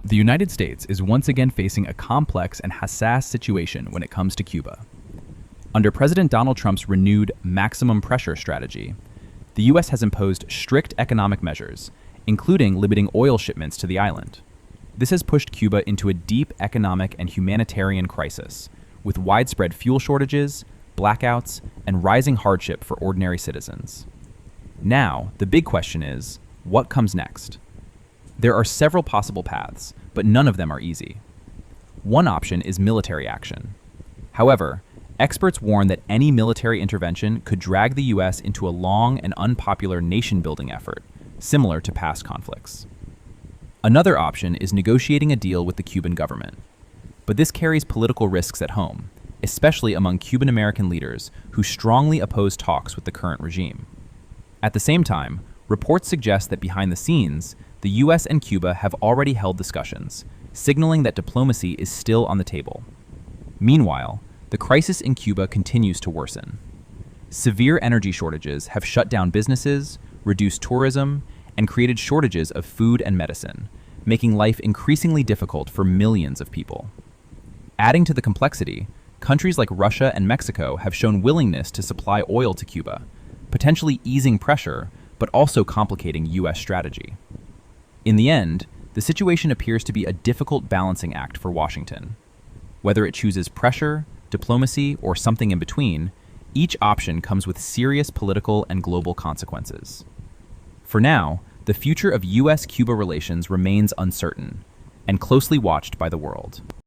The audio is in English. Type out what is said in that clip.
The United States is once again facing a complex and hassas situation when it comes to Cuba. Under President Donald Trump's renewed maximum pressure strategy, the U.S. has imposed strict economic measures, including limiting oil shipments to the island. This has pushed Cuba into a deep economic and humanitarian crisis, with widespread fuel shortages, blackouts, and rising hardship for ordinary citizens. Now, the big question is, what comes next? There are several possible paths, but none of them are easy. One option is military action. However, experts warn that any military intervention could drag the U.S. into a long and unpopular nation-building effort, similar to past conflicts. Another option is negotiating a deal with the Cuban government. But this carries political risks at home, especially among Cuban American leaders who strongly oppose talks with the current regime. At the same time, reports suggest that behind the scenes, the U.S. and Cuba have already held discussions, signaling that diplomacy is still on the table. Meanwhile, the crisis in Cuba continues to worsen. Severe energy shortages have shut down businesses, reduced tourism, and created shortages of food and medicine, making life increasingly difficult for millions of people. Adding to the complexity, countries like Russia and Mexico have shown willingness to supply oil to Cuba, potentially easing pressure, but also complicating U.S. strategy. In the end, the situation appears to be a difficult balancing act for Washington. Whether it chooses pressure, diplomacy, or something in between, each option comes with serious political and global consequences. For now, the future of U.S.-Cuba relations remains uncertain and closely watched by the world.